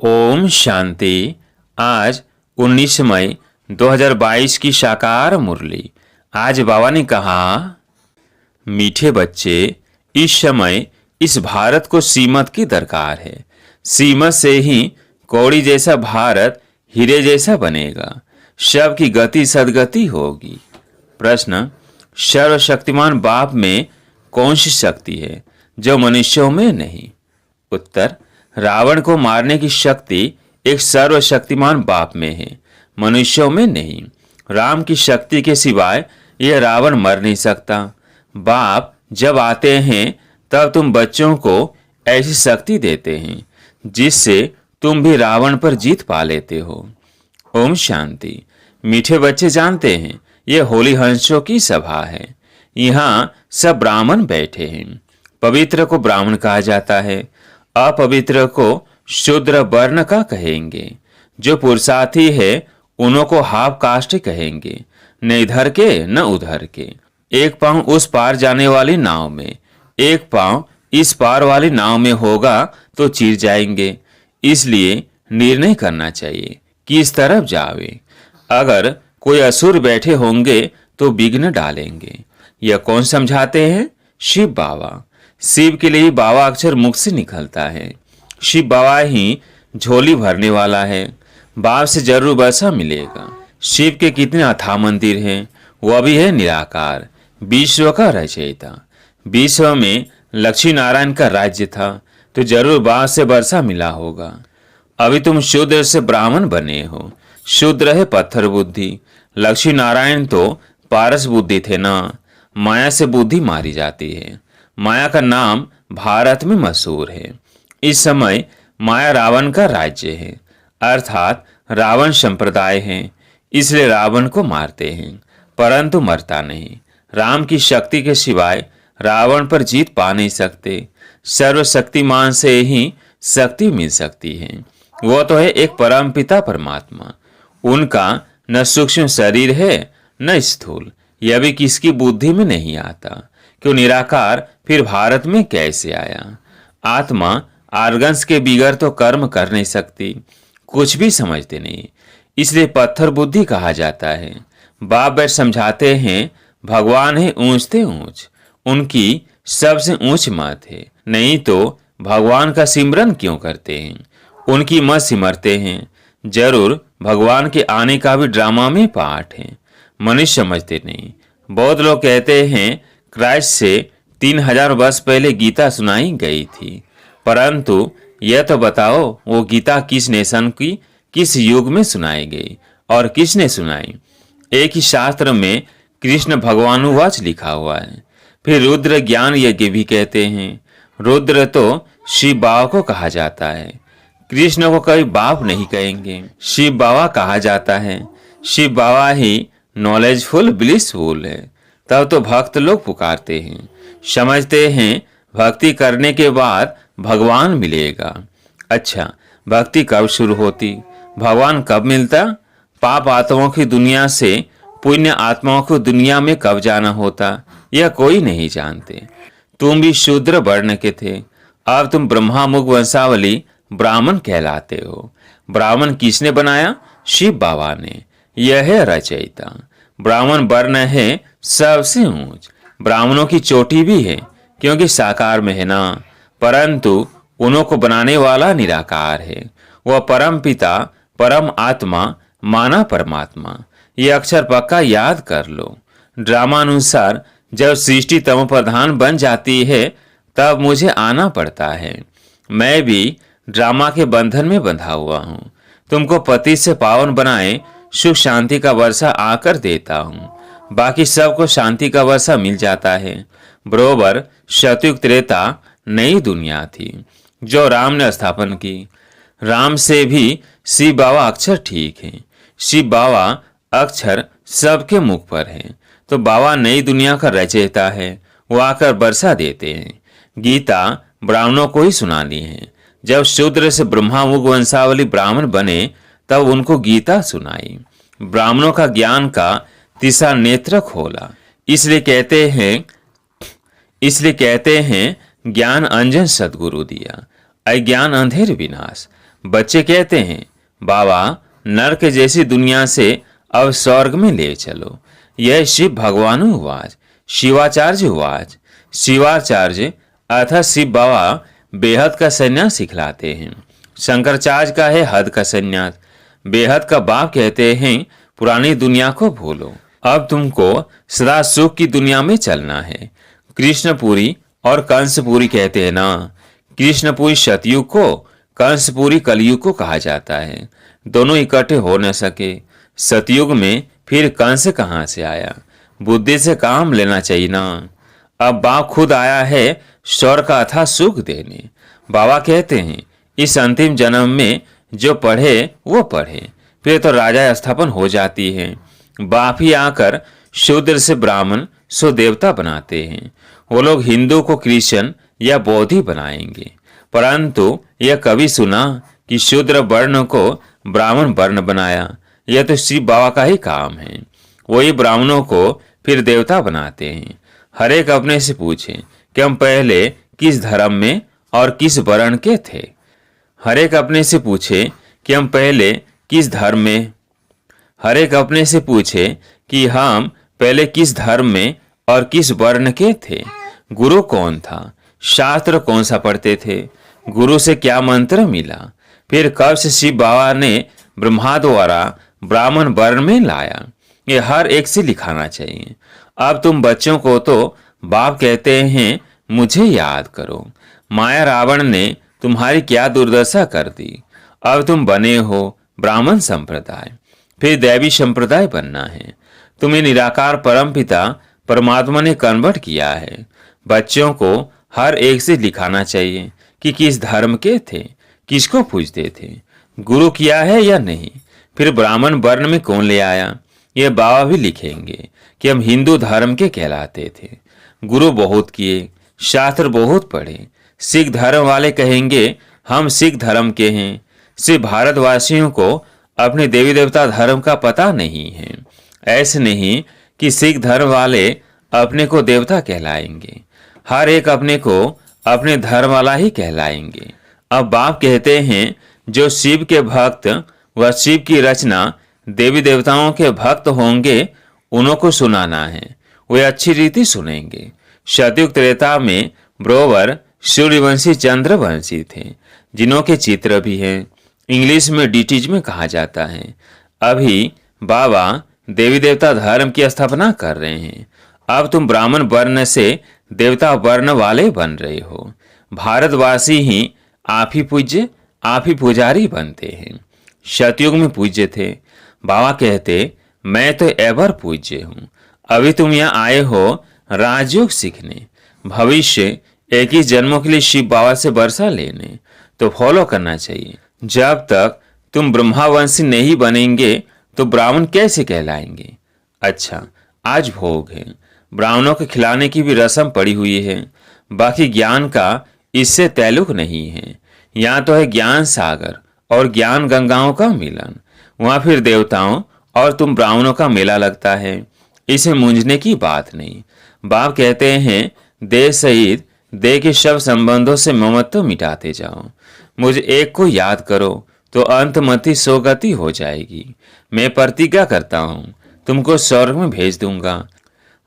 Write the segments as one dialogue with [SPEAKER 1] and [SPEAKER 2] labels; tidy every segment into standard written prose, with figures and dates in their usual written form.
[SPEAKER 1] ओम शांति। आज 19 मई 2022 की साकार मुरली। आज बाबा ने कहा, मीठे बच्चे, इस समय इस भारत को सीमत की दरकार है। सीमत से ही कौड़ी जैसा भारत हीरे जैसा बनेगा। सब की गति सदगति होगी। प्रश्न, सर्वशक्तिमान बाप में कौन सी शक्ति है जो मनुष्यों में नहीं? उत्तर, रावण को मारने की शक्ति एक सर्वशक्तिमान बाप में है, मनुष्यों में नहीं। राम की शक्ति के सिवाय यह रावण मर नहीं सकता। बाप जब आते हैं तब तुम बच्चों को ऐसी शक्ति देते हैं जिससे तुम भी रावण पर जीत पा लेते हो। ओम शांति। मीठे बच्चे जानते हैं, यह होली हंसों की सभा है। यहाँ सब ब्राह्मण बैठे हैं। पवित्र को ब्राह्मण कहा जाता है, अपवित्र को शूद्र वर्ण का कहेंगे। जो पुरुषार्थी है उन्हों को हाफ कास्ट कहेंगे, न इधर के न उधर के। एक पांव उस पार जाने वाली नाव में, एक पांव इस पार वाली नाव में होगा तो चीर जाएंगे। इसलिए निर्णय करना चाहिए किस तरफ जावे। अगर कोई असुर बैठे होंगे तो विघ्न डालेंगे। यह कौन समझाते हैं? शिव बाबा। शिव के लिए बाबा अक्षर मुख से निकलता है। शिव बाबा ही झोली भरने वाला है। बाप से जरूर वैसा मिलेगा। शिव के कितने अथाह मंदिर हैं। वह भी है निराकार, विश्व का रचयिता। विश्व में लक्ष्मी नारायण का राज्य था तो जरूर बाप से वर्षा मिला होगा। अभी तुम शूद्र से ब्राह्मण बने हो। शूद्र है पत्थर बुद्धि, लक्ष्मी नारायण तो पारस बुद्धि थे ना। माया से बुद्धि मारी जाती है। माया का नाम भारत में मशहूर है। इस समय माया रावण का राज्य है, अर्थात रावण संप्रदाय है। इसलिए रावण को मारते हैं परंतु मरता नहीं। राम की शक्ति के सिवाय रावण पर जीत पा नहीं सकते। सर्वशक्तिमान से ही शक्ति मिल सकती है। वो तो है एक परमपिता परमात्मा। उनका न सूक्ष्म शरीर है न स्थूल। यह भी किसकी बुद्धि में नहीं आता। क्यों निराकार फिर भारत में कैसे आया? आत्मा आर्गन्स के बिगर तो कर्म कर नहीं सकती, कुछ भी समझते नहीं। इसलिए पत्थर बुद्धि कहा जाता है। बाप बैठ समझाते हैं, भगवान है ऊंच से ऊंच, उनकी सबसे ऊंच मत है। नहीं तो भगवान का सिमरन क्यों करते हैं? उनकी मत सिमरते हैं। जरूर भगवान के आने का भी ड्रामा में पार्ट है। मनुष्य समझते नहीं। बहुत लोग कहते हैं क्राइस्ट से 3000 वर्ष पहले गीता सुनाई गई थी, परंतु यह तो बताओ वो गीता किस नेशन की किस युग में सुनाई गई और किसने सुनाई? एक ही शास्त्र में कृष्ण भगवानुवाच लिखा हुआ है। फिर रुद्र ज्ञान यज्ञ भी कहते हैं। रुद्र तो शिव बाबा को कहा जाता है। कृष्ण को कभी बाप नहीं कहेंगे, शिव बाबा कहा जाता है। शिव बाबा ही नॉलेजफुल ब्लिसफुल है। तब तो भक्त लोग पुकारते हैं, समझते हैं भक्ति करने के बाद भगवान मिलेगा। अच्छा, भक्ति कब शुरू होती, भगवान कब मिलता? पाप आत्माओं की दुनिया से पुण्य आत्माओं को दुनिया में कब जाना होता, यह कोई नहीं जानते। तुम भी शूद्र वर्ण के थे, अब तुम ब्रह्मा मुख वंशावली ब्राह्मण कहलाते हो। ब्राह्मण किसने बनाया? शिव बाबा ने। यह है रचयिता। ब्राह्मण वर्ण है सबसे ऊंच। ब्राह्मणों की चोटी भी है क्योंकि साकार में है ना, परंतु उन्हों को बनाने वाला निराकार है। वह परम पिता परम आत्मा माना परमात्मा। ये अक्षर पक्का याद कर लो। ड्रामानुसार जब सृष्टि तमो प्रधान बन जाती है तब मुझे आना पड़ता है। मैं भी ड्रामा के बंधन में बंधा हुआ हूँ। तुमको पति से पावन बनाए सुख शांति का वर्षा आकर देता हूँ। बाकी सबको शांति का वर्षा मिल जाता है। बरोबर सतयुग त्रेता नई दुनिया थी जो राम ने स्थापन की। राम से भी शिव बाबा अक्षर ठीक है। शिव बाबा अक्षर सबके मुख पर है तो बाबा नई दुनिया का रचयिता है। वो आकर वर्षा देते हैं। गीता ब्राह्मणों को ही सुनानी है। जब शूद्र से ब्रह्मा मुख वंशावली ब्राह्मण बने तब उनको गीता सुनाई। ब्राह्मणों का ज्ञान का तीसरा नेत्र खोला। इसलिए कहते हैं ज्ञान अंजन सदगुरु दिया, अज्ञान अंधेर विनाश। बच्चे कहते हैं, बाबा नरक जैसी दुनिया से अब स्वर्ग में ले चलो। यह शिव भगवान उवाच। शिवाचार्य उवाच। शिवाचार्य अर्थात शिव बाबा बेहद का संन्यास सिखलाते हैं। शंकराचार्य का है हद का संन्यास। बेहद का बाप कहते हैं पुरानी दुनिया को भूलो, अब तुमको सदा सुख की दुनिया में चलना है। कृष्णपुरी और कंसपुरी कहते हैं ना, कृष्णपुरी सतयुग को, कंसपुरी कलयुग को कहा जाता है। दोनों इकट्ठे हो न सके। सतयुग में फिर कंस कहाँ से आया? बुद्धि से काम लेना चाहिए ना। अब बाप खुद आया है स्वर्ग का अथा सुख देने। बाबा कहते हैं इस अंतिम जन्म में जो पढ़े वो पढ़े, फिर तो राजा स्थापन हो जाती है। बाप ही आकर शूद्र से ब्राह्मण सो देवता बनाते हैं। वो लोग हिंदू को क्रिश्चियन या बौद्धि बनाएंगे, परंतु यह कभी सुना कि शूद्र वर्ण को ब्राह्मण वर्ण बनाया? यह तो शिव बाबा का ही काम है। वही ब्राह्मणों को फिर देवता बनाते हैं। हर एक अपने से पूछे कि हम पहले किस धर्म में और किस वर्ण के थे। हर एक अपने से पूछे कि हम पहले किस धर्म में, हर एक अपने से पूछे कि हम पहले किस धर्म में और किस वर्ण के थे। गुरु कौन था? शास्त्र कौन सा पढ़ते थे? गुरु से क्या मंत्र मिला? फिर कब से शिव बाबा ने ब्रह्मा द्वारा ब्राह्मण वर्ण में लाया? ये हर एक से लिखाना चाहिए। अब तुम बच्चों को तो बाप कहते हैं मुझे याद करो। माया रावण ने तुम्हारी क्या दुर्दशा कर दी। अब तुम बने हो ब्राह्मण संप्रदाय, फिर दैवी संप्रदाय बनना है। तुम्हें निराकार परमपिता परमात्मा ने कन्वर्ट किया है। बच्चों को हर एक से लिखाना चाहिए कि किस धर्म के थे, किसको पूजते थे, गुरु किया है या नहीं, फिर ब्राह्मण वर्ण में कौन ले आया। ये बाबा भी लिखेंगे कि हम हिंदू धर्म के कहलाते थे। गुरु बहुत किए, शास्त्र बहुत पढ़े। सिख धर्म वाले कहेंगे हम सिख धर्म के हैं। सिर्फ भारतवासियों को अपने देवी देवता धर्म का पता नहीं है। ऐसे नहीं कि सिख धर्म वाले अपने को देवता कहलाएंगे। हर एक अपने को अपने धर्म वाला ही कहलाएंगे। अब बाप कहते हैं जो शिव के भक्त व शिव की रचना देवी देवताओं के भक्त होंगे उन्हों को सुनाना है। वे अच्छी रीति सुनेंगे। सतयुग त्रेता में ब्रोवर सूर्यवंशी चंद्रवंशी थे, जिन्हों के चित्र भी हैं। इंग्लिश में डिटीज में कहा जाता है। अभी बाबा देवी देवता धर्म की स्थापना कर रहे हैं। अब तुम ब्राह्मण वर्ण से देवता वर्ण वाले बन रहे हो। भारतवासी ही आप ही पूज्य, आप ही पुजारी बनते हैं। सतयुग में पूज्य थे। बाबा कहते मैं तो एवर पूज्य हूँ। अभी तुम यहाँ आए हो राजयोग सीखने, भविष्य 21 जन्मों के लिए शिव बाबा से वर्षा लेने, तो फॉलो करना चाहिए। जब तक तुम ब्रह्मावंशी नहीं बनेंगे तो ब्राह्मण कैसे कहलाएंगे? अच्छा, आज भोग है, ब्राह्मणों को खिलाने की भी रस्म पड़ी हुई है। बाकी ज्ञान का इससे ताल्लुक नहीं है। यहाँ तो है ज्ञान सागर और ज्ञान गंगाओं का मिलन। वहाँ फिर देवताओं और तुम ब्राह्मणों का मेला लगता है। इसे मूंझने की बात नहीं। बाप कहते हैं देह सहित देह के सब संबंधों से ममत्व मिटाते जाओ। मुझे एक को याद करो तो अंतमति सोगति हो जाएगी। मैं प्रतिज्ञा करता हूँ तुमको स्वर्ग में भेज दूंगा।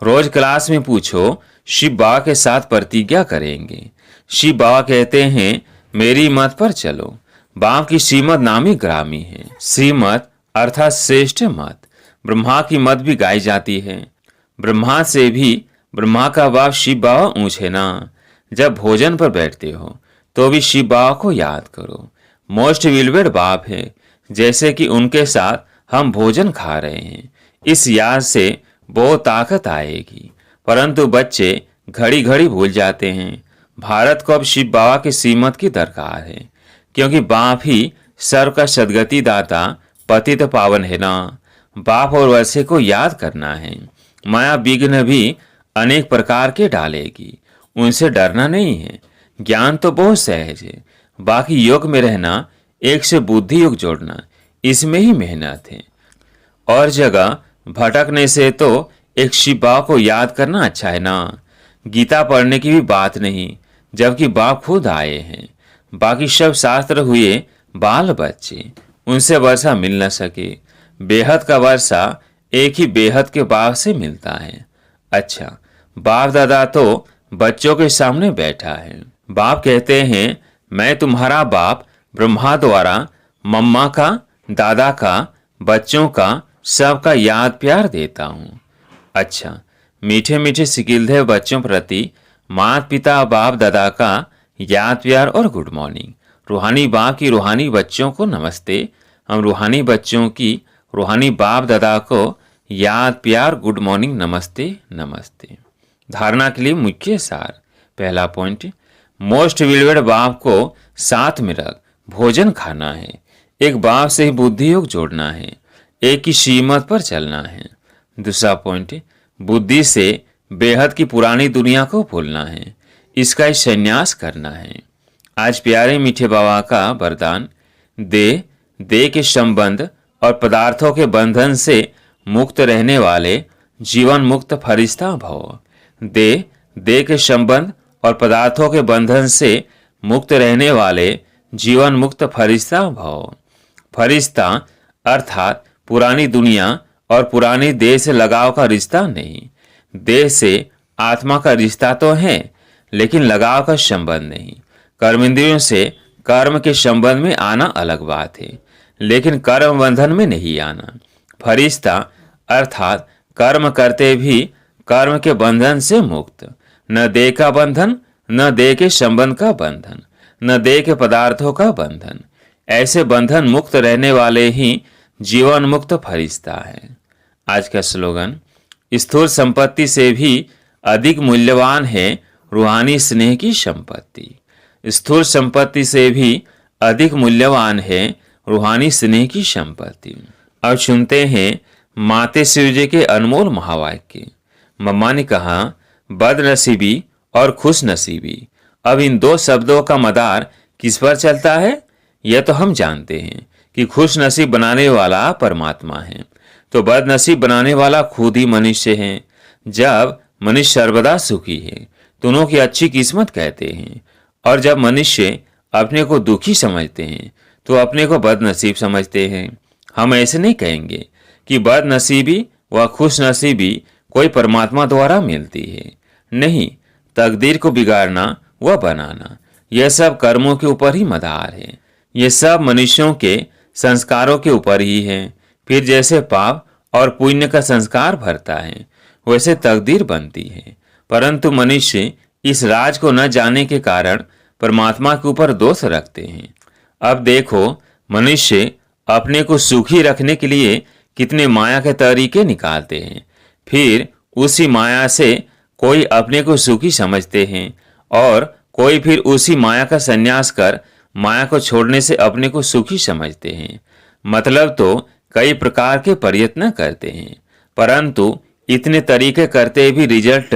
[SPEAKER 1] रोज क्लास में पूछो, शिव बाबा के साथ प्रतिज्ञा करेंगे। शिव बाबा कहते हैं मेरी मत पर चलो। बाप की श्रीमत नामी ग्रामी है। श्रीमत अर्थात श्रेष्ठ मत। ब्रह्मा की मत भी गाई जाती है। ब्रह्मा से भी ब्रह्मा का बाप शिव बाबा ऊंचे ना। जब भोजन पर बैठते हो तो भी शिव बाबा को याद करो। मोस्ट विलवेड बाप है, जैसे कि उनके साथ हम भोजन खा रहे हैं। इस याद से बहुत ताकत आएगी। परंतु बच्चे घड़ी घड़ी भूल जाते हैं। भारत को अब शिव बाबा की श्रीमत की दरकार है, क्योंकि बाप ही सर्व का सदगति दाता पतित पावन है ना। बाप और वर्षे को याद करना है। माया विघ्न भी अनेक प्रकार के डालेगी, उनसे डरना नहीं है। ज्ञान तो बहुत सहज है। बाकी योग में रहना, एक से बुद्धि योग जोड़ना, इसमें ही मेहनत है। और जगह भटकने से तो एक शिव बाबा को याद करना अच्छा है ना। गीता पढ़ने की भी बात नहीं, जबकि बाप खुद आए हैं। बाकी सब शास्त्र हुए बाल बच्चे, उनसे वर्षा मिल न सके। बेहद का वर्षा एक ही बेहद के बाप से मिलता है। अच्छा, बाप दादा तो बच्चों के सामने बैठा है। बाप कहते हैं, मैं तुम्हारा बाप ब्रह्मा द्वारा मम्मा का, दादा का, बच्चों का, सबका याद प्यार देता हूँ। अच्छा, मीठे मीठे सिकिलधे बच्चों प्रति माता पिता बाप दादा का याद प्यार और गुड मॉर्निंग। रूहानी बाप की रूहानी बच्चों को नमस्ते। हम रूहानी बच्चों की रूहानी बाप दादा को याद प्यार गुड मॉर्निंग नमस्ते नमस्ते। धारणा के लिए मुख्य सार। पहला पॉइंट, मोस्ट विलवेड बाप को साथ में रख भोजन खाना है। एक बाप से ही बुद्धि योग जोड़ना है, एक ही श्रीमत पर चलना है। दूसरा पॉइंट, बुद्धि से बेहद की पुरानी दुनिया को भूलना है, इसका संन्यास करना है। आज प्यारे मीठे बाबा का वरदान, देह के संबंध और पदार्थों के बंधन से मुक्त रहने वाले जीवन मुक्त फरिश्ता भव। देह के संबंध और पदार्थों के बंधन से मुक्त रहने वाले जीवन मुक्त फरिश्ता भव। फरिश्ता अर्थात पुरानी दुनिया और पुरानी देह से लगाव का रिश्ता नहीं। देह से आत्मा का रिश्ता तो है, लेकिन लगाव का संबंध नहीं। कर्मेंद्रियों से कर्म के संबंध में आना अलग बात है, लेकिन कर्म बंधन में नहीं आना। फरिश्ता अर्थात कर्म करते भी कर्म के बंधन से मुक्त। न देह का बंधन, न देह के संबंध का बंधन, न देह के पदार्थों का बंधन। ऐसे बंधन मुक्त रहने वाले ही जीवन मुक्त फरिश्ता है। आज का स्लोगन, स्थूल संपत्ति से भी अधिक मूल्यवान है रूहानी स्नेह की संपत्ति। स्थूल संपत्ति से भी अधिक मूल्यवान है रूहानी स्नेह की संपत्ति। अब सुनते हैं माते शिव जी के अनमोल महावाक्य। मम्मा ने कहा, बदनसीबी और खुश नसीबी। अब इन दो शब्दों का मदार किस पर चलता है? यह तो हम जानते हैं कि खुश नसीब बनाने वाला परमात्मा है, तो बदनसीब बनाने वाला खुद ही मनुष्य है। जब मनुष्य सर्वदा सुखी है तो उन्हों की अच्छी किस्मत कहते हैं, और जब मनुष्य अपने को दुखी समझते हैं तो अपने को बदनसीब समझते हैं। हम ऐसे नहीं कहेंगे कि बदनसीबी व खुश नसीबी कोई परमात्मा द्वारा मिलती है। नहीं, तकदीर को बिगाड़ना व बनाना यह सब कर्मों के ऊपर ही मदार है। ये सब मनुष्यों के संस्कारों के ऊपर ही है। फिर जैसे पाप और पुण्य का संस्कार भरता है, वैसे तकदीर बनती है। परंतु मनुष्य इस राज को न जानने के कारण परमात्मा के ऊपर दोष रखते हैं। अब देखो, मनुष्य अपने को सुखी रखने के लिए कितने माया के तरीके निकालते हैं। फिर उसी माया से कोई अपने को सुखी समझते हैं, और कोई फिर उसी माया का संन्यास कर माया को छोड़ने से अपने को सुखी समझते हैं। मतलब तो कई प्रकार के प्रयत्न करते हैं, परंतु इतने तरीके करते भी रिजल्ट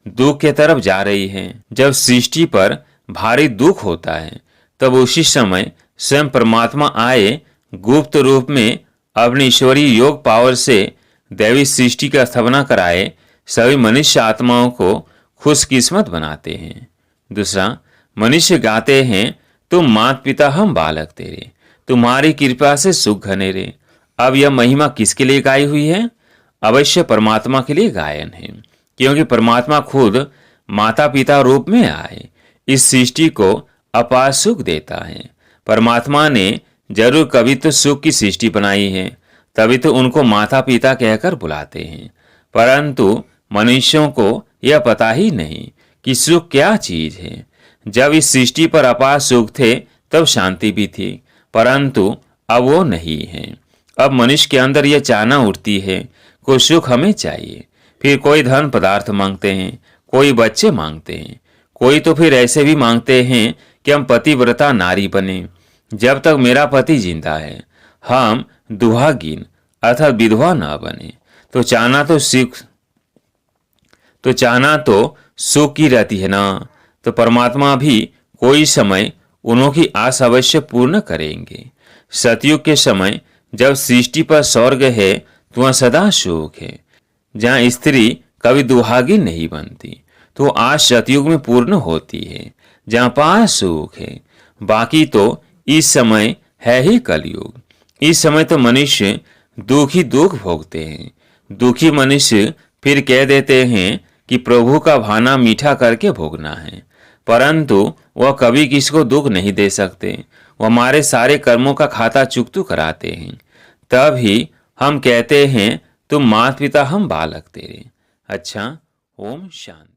[SPEAKER 1] दुख के तरफ जा रही है। जब सृष्टि पर भारी दुख होता है, तब उसी समय स्वयं परमात्मा आए गुप्त रूप में अपनी ईश्वरीय योग पावर से दैवी सृष्टि की स्थापना कराए सभी मनुष्य आत्माओं को खुशकिस्मत बनाते हैं। दूसरा, मनुष्य गाते हैं, तुम माता पिता हम बालक तेरे, तुम्हारी कृपा से सुख घने रे। अब यह महिमा किसके लिए गाई हुई है? अवश्य परमात्मा के लिए गायन है, क्योंकि परमात्मा खुद माता पिता रूप में आए इस सृष्टि को अपार सुख देता है। परमात्मा ने जरूर कभी तो सुख की सृष्टि बनाई है, तभी तो उनको माता पिता कहकर बुलाते हैं। परंतु मनुष्यों को यह पता ही नहीं कि सुख क्या चीज है। जब इस सृष्टि पर अपार सुख थे तब शांति भी थी, परंतु अब वो नहीं है। अब मनुष्य के अंदर यह चाहना उठती है, कोई सुख हमें चाहिए। फिर कोई धन पदार्थ मांगते हैं, कोई बच्चे मांगते हैं, कोई तो फिर ऐसे भी मांगते हैं कि हम पतिव्रता नारी बने। जब तक मेरा पति जिंदा है हम दुहागिन अर्थात विधवा न बने। तो चाहना तो सुख की रहती है ना। तो परमात्मा भी कोई समय उन्हों की आस अवश्य पूर्ण करेंगे। सतयुग के समय जब सृष्टि पर स्वर्ग है तो वहाँ सदा सुख है। जहाँ स्त्री कभी दुहागिन नहीं बनती तो आज सतयुग में पूर्ण होती है, जहाँ पास सुख है। बाकी तो इस समय है ही कलयुग। इस समय तो मनुष्य दुख ही दुख भोगते हैं। दुखी मनुष्य फिर कह देते हैं कि प्रभु का भाना मीठा करके भोगना है, परंतु वह कभी किसको दुख नहीं दे सकते। वह हमारे सारे कर्मों का खाता चुकतू कराते हैं। तब ही हम कहते हैं तुम माता पिता हम बालक तेरे। अच्छा, ओम शांति।